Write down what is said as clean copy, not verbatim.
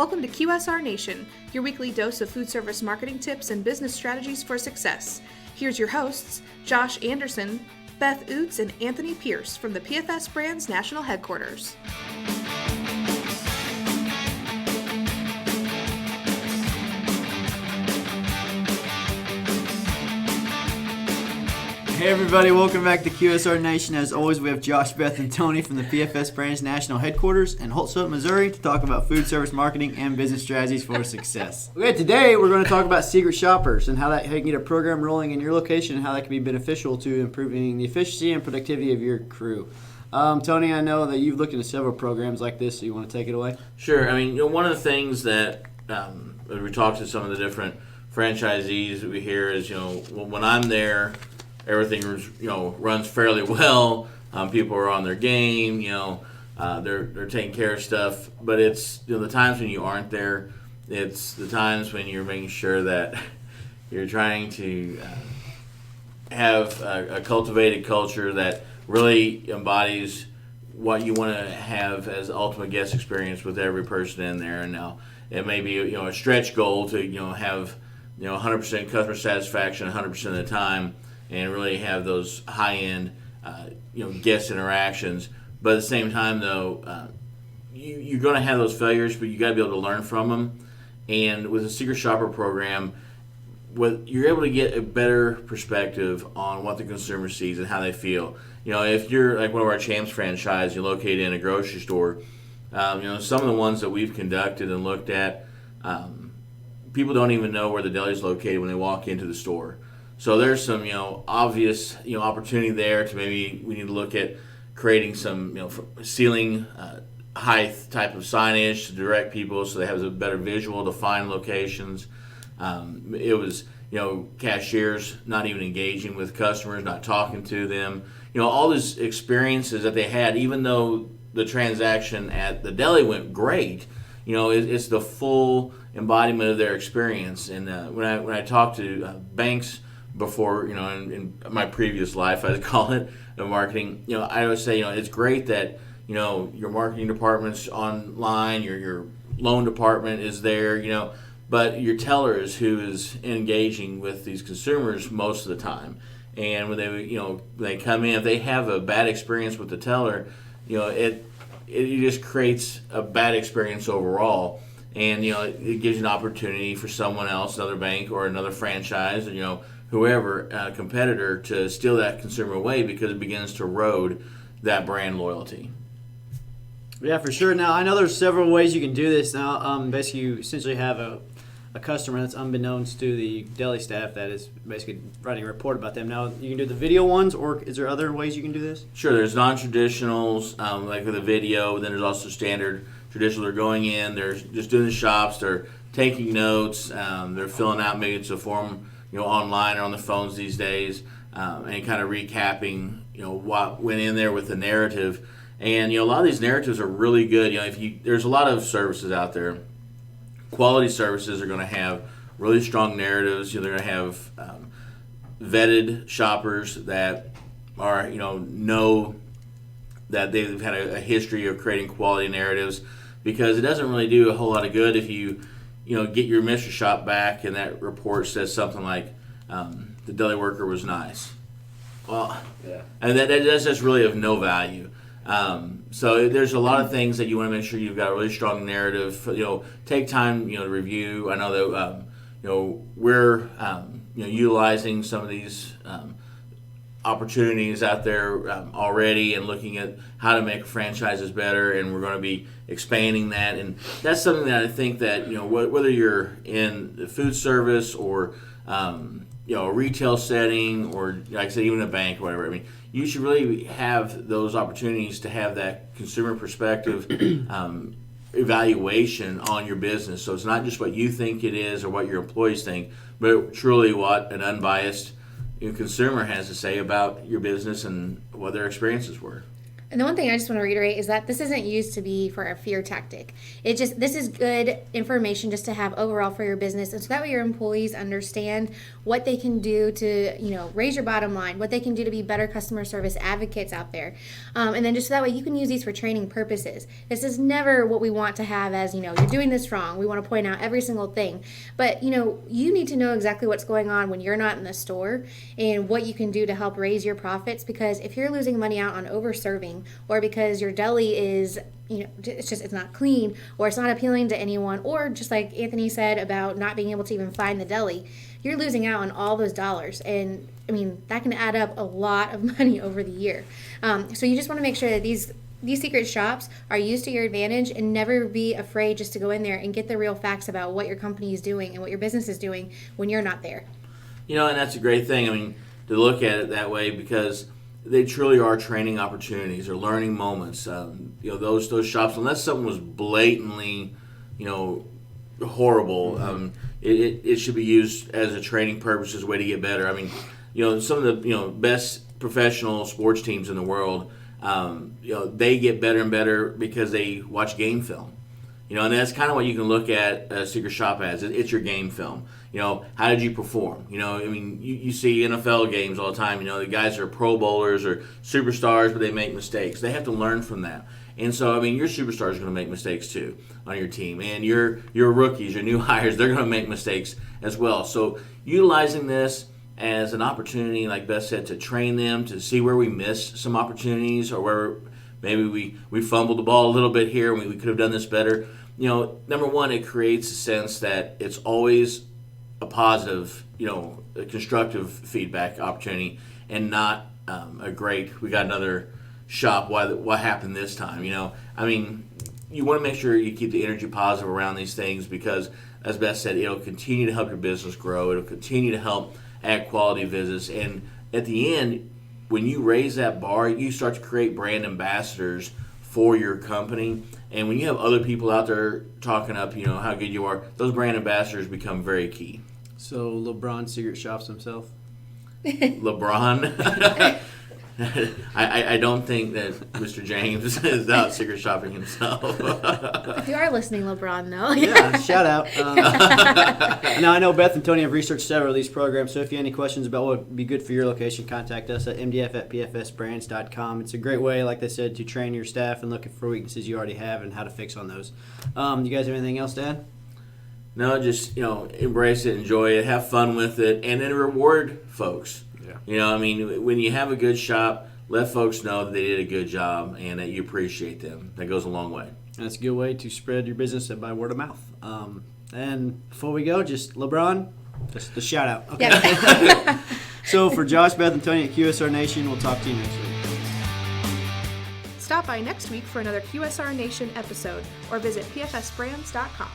Welcome to QSR Nation, your weekly dose of food service marketing tips and business strategies for success. Here's your hosts, Josh Anderson, Beth Oots, and Anthony Pierce from the PFSbrands National Headquarters. Hey everybody, welcome back to QSR Nation. As always, we have Josh, Beth, and Tony from the PFSbrands National Headquarters in Holtzville, Missouri to talk about food service marketing and business strategies for success. Okay, today we're going to talk about secret shoppers and how you can get a program rolling in your location and how that can be beneficial to improving the efficiency and productivity of your crew. Tony, I know that you've looked into several programs like this, so you want to take it away? Sure. I mean, one of the things that we talk to some of the different franchisees that we hear is, when I'm there, everything runs fairly well. People are on their game. They're taking care of stuff. But it's the times when you aren't there. It's the times when you're making sure that you're trying to have a cultivated culture that really embodies what you want to have as the ultimate guest experience with every person in there. And now it may be a stretch goal to have 100% customer satisfaction 100% of the time, and really have those high-end, guest interactions. But at the same time, though, you're going to have those failures, but you got to be able to learn from them. And with a secret shopper program, you're able to get a better perspective on what the consumer sees and how they feel. If you're like one of our Champs franchise, you're located in a grocery store. Some of the ones that we've conducted and looked at, people don't even know where the deli is located when they walk into the store. So there's some, obvious, opportunity there to maybe we need to look at creating some, ceiling height type of signage to direct people so they have a better visual to find locations. It was, cashiers not even engaging with customers, not talking to them. All these experiences that they had, even though the transaction at the deli went great, it's the full embodiment of their experience. And when I talk to banks before, in my previous life, I'd call it, marketing, I always say, it's great that, your marketing department's online, your loan department is there, but your teller is who is engaging with these consumers most of the time. And when they come in, if they have a bad experience with the teller, it just creates a bad experience overall. And, it gives you an opportunity for someone else, another bank or another franchise, whoever, competitor, to steal that consumer away because it begins to erode that brand loyalty. Yeah, for sure. Now, I know there's several ways you can do this. Now, basically, you essentially have a customer that's unbeknownst to the deli staff that is basically writing a report about them. Now, you can do the video ones, or is there other ways you can do this? Sure, there's non-traditionals, like with the video. Then there's also standard traditional. They're going in, they're just doing the shops, they're taking notes, they're filling out, maybe it's a form online or on the phones these days, and kind of recapping, what went in there with the narrative. And, a lot of these narratives are really good. There's a lot of services out there. Quality services are going to have really strong narratives. They're going to have vetted shoppers that are, know that they've had a history of creating quality narratives, because it doesn't really do a whole lot of good if you get your mystery shop back and that report says something like, the deli worker was nice. Well, yeah. And that's just really of no value. So there's a lot of things that you want to make sure you've got a really strong narrative. Take time, to review. I know that, we're, utilizing some of these opportunities out there already and looking at how to make franchises better, and we're going to be expanding that. And that's something that I think that whether you're in the food service or a retail setting, or like I said, even a bank or whatever, I mean, you should really have those opportunities to have that consumer perspective evaluation on your business. So it's not just what you think it is or what your employees think, but truly what an unbiased consumer has to say about your business and what their experiences were. And the one thing I just want to reiterate is that this isn't used to be for a fear tactic. This is good information just to have overall for your business. And so that way your employees understand what they can do to, raise your bottom line, what they can do to be better customer service advocates out there. And then just so that way you can use these for training purposes. This is never what we want to have as, you're doing this wrong. We want to point out every single thing. But, you need to know exactly what's going on when you're not in the store and what you can do to help raise your profits, because if you're losing money out on over-serving, or because your deli is, it's not clean, or it's not appealing to anyone, or just like Anthony said about not being able to even find the deli, you're losing out on all those dollars. And that can add up a lot of money over the year. So you just want to make sure that these secret shops are used to your advantage, and never be afraid just to go in there and get the real facts about what your company is doing and what your business is doing when you're not there. And that's a great thing, to look at it that way, because they truly are training opportunities or learning moments. Those shops, unless something was blatantly, horrible, it should be used as a training purpose, as a way to get better. Some of the best professional sports teams in the world, they get better and better because they watch game film. And that's kind of what you can look at a secret shop as. It's your game film. How did you perform? You see NFL games all the time. The guys are Pro Bowlers or superstars, but they make mistakes. They have to learn from that. And so, your superstars are going to make mistakes too on your team. And your rookies, your new hires, they're going to make mistakes as well. So utilizing this as an opportunity, like Beth said, to train them, to see where we missed some opportunities, or where maybe we fumbled the ball a little bit here and we could have done this better. Number one, it creates a sense that it's always a positive, a constructive feedback opportunity, and not a great, we got another shop, what happened this time, you want to make sure you keep the energy positive around these things, because, as Beth said, it'll continue to help your business grow. It'll continue to help add quality visits. And at the end, when you raise that bar, you start to create brand ambassadors for your company. And when you have other people out there talking up, how good you are, those brand ambassadors become very key. So LeBron secret shops himself? LeBron? I don't think that Mr. James is out secret shopping himself. If you are listening, LeBron, though. Yeah, shout out. Now, I know Beth and Tony have researched several of these programs, so if you have any questions about what would be good for your location, contact us at mdf@pfsbrands.com. It's a great way, like they said, to train your staff and look for weaknesses you already have and how to fix on those. You guys have anything else to add? No, just, embrace it, enjoy it, have fun with it, and then reward folks. Yeah. When you have a good shop, let folks know that they did a good job and that you appreciate them. That goes a long way. And it's a good way to spread your business by word of mouth. And before we go, just LeBron, just the shout out. Okay. Yep. So for Josh, Beth, and Tony at QSR Nation, we'll talk to you next week. Stop by next week for another QSR Nation episode, or visit pfsbrands.com.